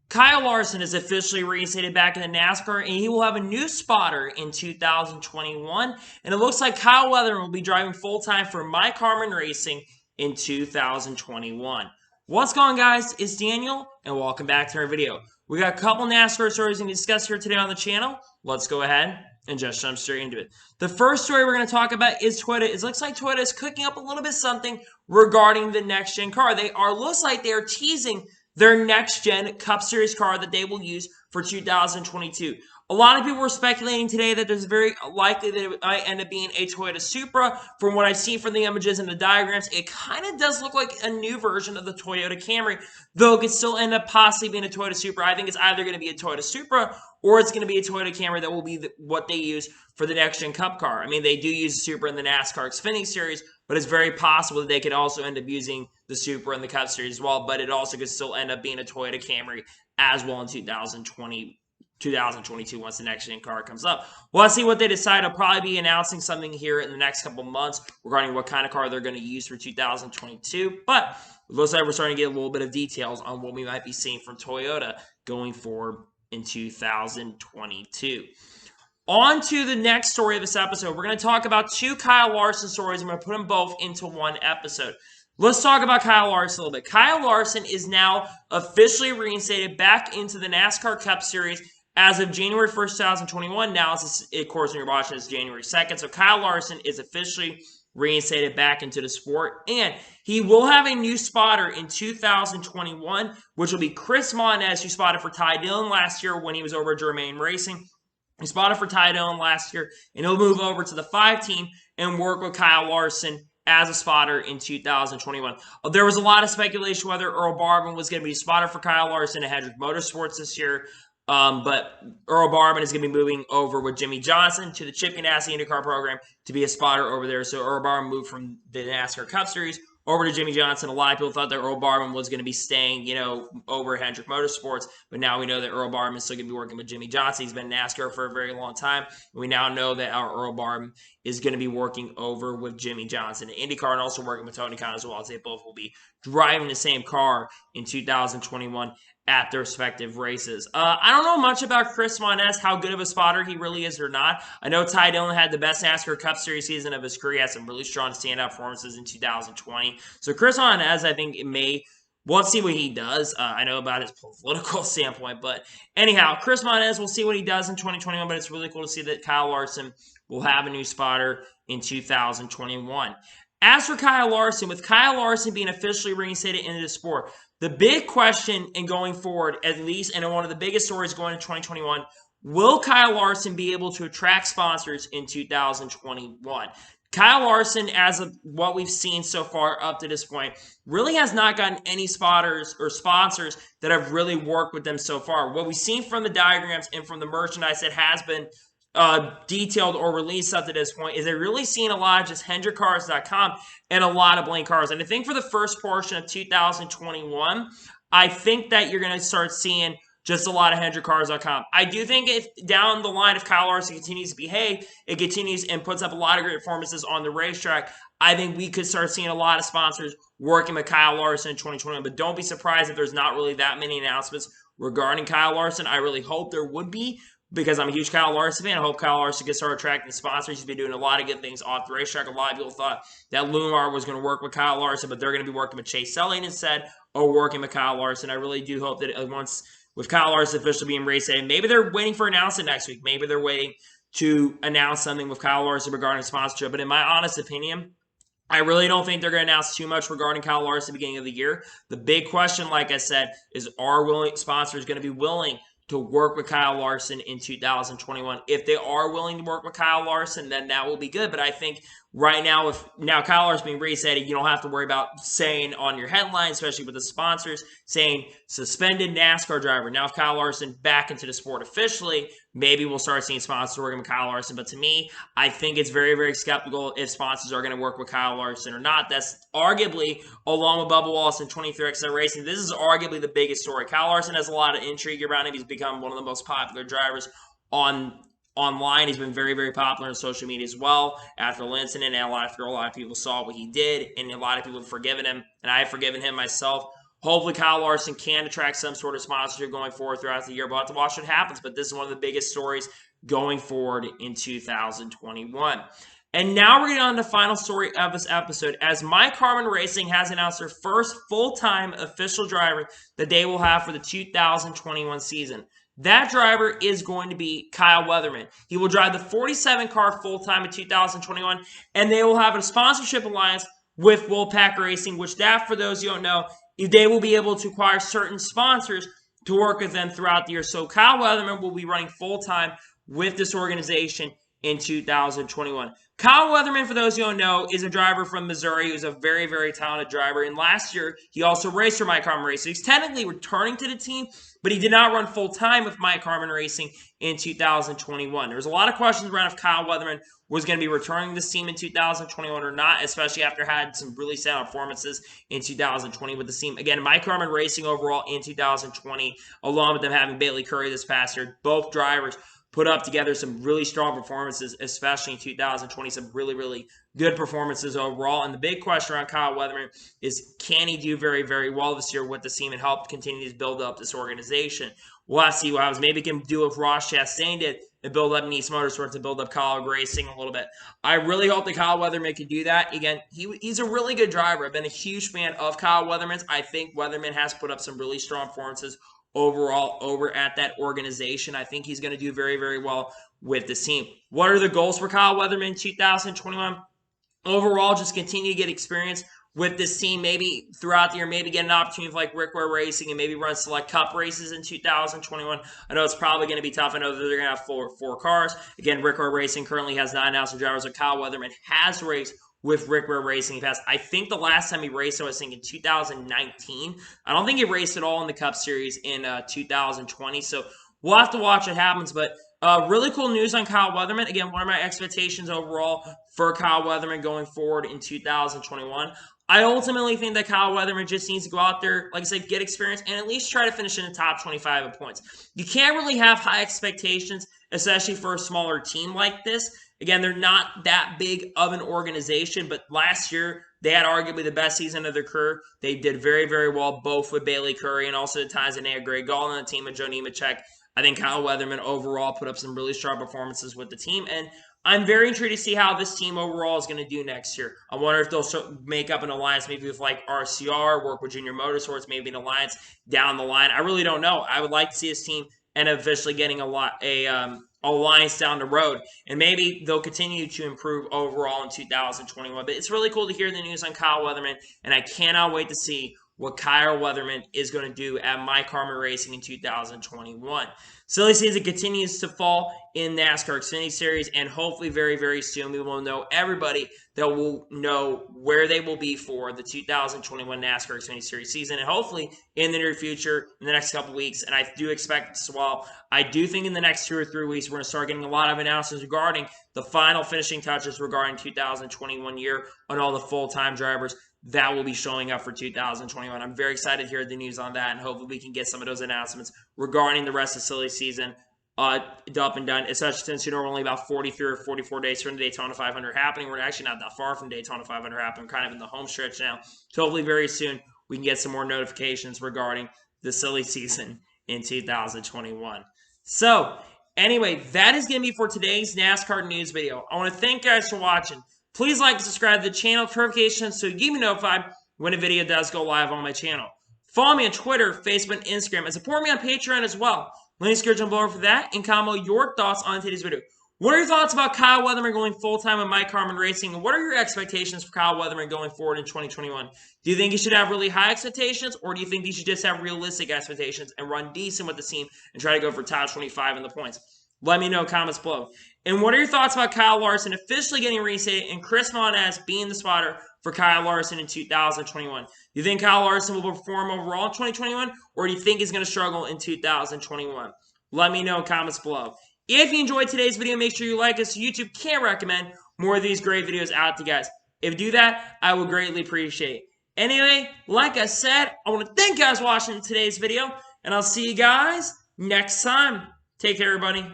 Kyle Larson is officially reinstated back in the NASCAR, and he will have a new spotter in 2021. And it looks like Kyle Weatherman will be driving full-time for Mike Harmon Racing in 2021. What's going on, guys? It's Daniel, and welcome back to our video. We got a couple NASCAR stories to discuss here today on the channel. Let's go ahead and just jump straight into it. The first story we're going to talk about is Toyota. It looks like Toyota is cooking up a little bit something regarding the next-gen car. Looks like they are teasing their next-gen Cup Series car that they will use for 2022. A lot of people were speculating today that there's very likely that it might end up being a Toyota Supra. From what I've seen from the images and the diagrams, it kind of does look like a new version of the Toyota Camry, though it could still end up possibly being a Toyota Supra. I think it's either going to be a Toyota Supra or it's going to be a Toyota Camry that will be what they use for the next-gen Cup car. I mean, they do use the Supra in the NASCAR Xfinity Series, but it's very possible that they could also end up using the Supra in the Cup Series as well, but it also could still end up being a Toyota Camry as well in 2022 once the next-gen car comes up. Well, let's see what they decide. I'll probably be announcing something here in the next couple months regarding what kind of car they're going to use for 2022, but it looks like we're starting to get a little bit of details on what we might be seeing from Toyota going forward in 2022. On to the next story of this episode. We're going to talk about two Kyle Larson stories. I'm going to put them both into one episode. Let's talk about Kyle Larson a little bit. Kyle Larson is now officially reinstated back into the NASCAR Cup Series as of January 1st, 2021. Now, of course, when you're watching, it's January 2nd. So Kyle Larson is officially reinstated back into the sport, and he will have a new spotter in 2021, which will be Chris Monez, who spotted for Ty Dillon last year when he was over at Germain Racing. He spotted for Ty Dillon last year, and he'll move over to the 5 team and work with Kyle Larson as a spotter in 2021. There was a lot of speculation whether Earl Barban was going to be a spotter for Kyle Larson at Hendrick Motorsports this year, but Earl Barban is going to be moving over with Jimmy Johnson to the Chip Ganassi IndyCar program to be a spotter over there. So Earl Barban moved from the NASCAR Cup Series over to Jimmy Johnson. A lot of people thought that Earl Barban was going to be staying, over at Hendrick Motorsports, but now we know that Earl Barban is still going to be working with Jimmy Johnson. He's been in NASCAR for a very long time. We now know that our Earl Barban is going to be working over with Jimmy Johnson in IndyCar and also working with Tony Khan as well, as they both will be driving the same car in 2021 at their respective races. I don't know much about Chris Monez, how good of a spotter he really is or not. I know Ty Dillon had the best NASCAR Cup Series season of his career. He had some really strong standout performances in 2020. So Chris Monez, I think we'll see what he does. I know about his political standpoint, but anyhow, Chris Monez, we'll see what he does in 2021, but it's really cool to see that Kyle Larson will have a new spotter in 2021. As for Kyle Larson, with Kyle Larson being officially reinstated into the sport, the big question in going forward, at least, and one of the biggest stories going into 2021, will Kyle Larson be able to attract sponsors in 2021? Kyle Larson, as of what we've seen so far up to this point, really has not gotten any spotters or sponsors that have really worked with them so far. What we've seen from the diagrams and from the merchandise that has been detailed or released up to this point is they're really seeing a lot of just HendrickCars.com and a lot of blank cars. And I think for the first portion of 2021, I think that you're going to start seeing just a lot of HendrickCars.com. I do think if down the line, if Kyle Larson continues to behave, it continues and puts up a lot of great performances on the racetrack, I think we could start seeing a lot of sponsors working with Kyle Larson in 2021. But don't be surprised if there's not really that many announcements regarding Kyle Larson. I really hope there would be, because I'm a huge Kyle Larson fan. I hope Kyle Larson can start attracting sponsors. He's been doing a lot of good things off the racetrack. A lot of people thought that Lumar was going to work with Kyle Larson, but they're going to be working with Chase Selling instead, or working with Kyle Larson. I really do hope that once, with Kyle Larson officially being reinstated, maybe they're waiting for an announcement next week. Maybe they're waiting to announce something with Kyle Larson regarding sponsorship. But in my honest opinion, I really don't think they're going to announce too much regarding Kyle Larson at the beginning of the year. The big question, like I said, is are sponsors going to be willing to work with Kyle Larson in 2021? If they are willing to work with Kyle Larson, then that will be good. But I think right now, if Kyle Larson being reinstated, you don't have to worry about saying on your headline, especially with the sponsors, saying suspended NASCAR driver. Now, if Kyle Larson back into the sport officially, maybe we'll start seeing sponsors working with Kyle Larson. But to me, I think it's very, very skeptical if sponsors are going to work with Kyle Larson or not. That's arguably, along with Bubba Wallace and 23XL Racing, this is arguably the biggest story. Kyle Larson has a lot of intrigue around him. He's become one of the most popular drivers online. He's been very, very popular on social media as well after the incident, and after a lot of people saw what he did, and a lot of people have forgiven him, and I have forgiven him myself Hopefully, Kyle Larson can attract some sort of sponsorship going forward throughout the year. We'll have to watch what happens. But this is one of the biggest stories going forward in 2021. And now we're getting on to the final story of this episode, as Mike Harmon Racing has announced their first full-time official driver that they will have for the 2021 season. That driver is going to be Kyle Weatherman. He will drive the 47 car full-time in 2021, and they will have a sponsorship alliance with Wolfpack Racing, which that, for those you don't know, they will be able to acquire certain sponsors to work with them throughout the year. So Kyle Weatherman will be running full-time with this organization in 2021. Kyle Weatherman, for those you don't know, is a driver from Missouri who's a very, very talented driver. And last year, he also raced for Mike Harmon Racing. He's technically returning to the team, but he did not run full-time with Mike Harmon Racing in 2021. There was a lot of questions around if Kyle Weatherman was going to be returning this team in 2021 or not, especially after had some really sound performances in 2020 with the team. Again, Mike Harmon Racing overall in 2020, along with them having Bailey Curry this past year, both drivers put up together some really strong performances, especially in 2020, some really, really good performances overall. And the big question around Kyle Weatherman is, can he do very, very well this year with the team and help continue to build up this organization? We'll have to see what happens. Maybe he can do what Ross Chastain did and build up Nice Motorsports to build up Kyle Racing a little bit. I really hope that Kyle Weatherman can do that. Again, he's a really good driver. I've been a huge fan of Kyle Weatherman's. I think Weatherman has put up some really strong performances overall over at that organization. I think he's going to do very, very well with this team. What are the goals for Kyle Weatherman in 2021? Overall, just continue to get experience with this team, maybe throughout the year, maybe get an opportunity like Rick Ware Racing and maybe run select cup races in 2021. I know it's probably going to be tough. I know that they're going to have four cars. Again, Rick Ware Racing currently has 9 announced drivers, so Kyle Weatherman has raced with Rick Ware Racing in the past. I think the last time he raced, I was thinking 2019. I don't think he raced at all in the Cup Series in 2020. So we'll have to watch what happens. But really cool news on Kyle Weatherman. Again, one of my expectations overall for Kyle Weatherman going forward in 2021. I ultimately think that Kyle Weatherman just needs to go out there, like I said, get experience, and at least try to finish in the top 25 of points. You can't really have high expectations, especially for a smaller team like this. Again, they're not that big of an organization, but last year they had arguably the best season of their career. They did very, very well, both with Bailey Curry and also the times that they had Greg Gall on the team and Joe Nemechek. I think Kyle Weatherman overall put up some really strong performances with the team, and I'm very intrigued to see how this team overall is going to do next year. I wonder if they'll make up an alliance maybe with like RCR, work with Junior Motorsports, maybe an alliance down the line. I really don't know. I would like to see this team and officially getting alliance down the road, and maybe they'll continue to improve overall in 2021. But it's really cool to hear the news on Kyle Weatherman, and I cannot wait to see what Kyle Weatherman is going to do at Mike Harmon Racing in 2021. Silly season continues to fall in NASCAR Xfinity Series, and hopefully very, very soon we will know everybody that will know where they will be for the 2021 NASCAR Xfinity Series season, and hopefully in the near future, in the next couple weeks, and I do expect this as well. I do think in the next 2 or 3 weeks, we're going to start getting a lot of announcements regarding the final finishing touches regarding 2021 year on all the full-time drivers that will be showing up for 2021. I'm very excited to hear the news on that, and hopefully we can get some of those announcements regarding the rest of the silly season up and done, especially since we're only about 43 or 44 days from the Daytona 500 happening. We're actually not that far from Daytona 500 happening. We're kind of in the home stretch now. So hopefully very soon we can get some more notifications regarding the silly season in 2021. So anyway, that is going to be for today's NASCAR news video. I want to thank you guys for watching. Please like and subscribe to the channel, notifications, so you get notified when a video does go live on my channel. Follow me on Twitter, Facebook, and Instagram, and support me on Patreon as well. Link in the description below for that, and comment your thoughts on today's video. What are your thoughts about Kyle Weatherman going full-time with Mike Harmon Racing, and what are your expectations for Kyle Weatherman going forward in 2021? Do you think he should have really high expectations, or do you think he should just have realistic expectations and run decent with the team and try to go for top 25 in the points? Let me know in comments below. And what are your thoughts about Kyle Larson officially getting reinstated and Chris Monaz being the spotter for Kyle Larson in 2021? Do you think Kyle Larson will perform overall in 2021, or do you think he's going to struggle in 2021? Let me know in comments below. If you enjoyed today's video, make sure you like us so YouTube can recommend more of these great videos out to you guys. If you do that, I would greatly appreciate it. Anyway, like I said, I want to thank you guys for watching today's video, and I'll see you guys next time. Take care, everybody.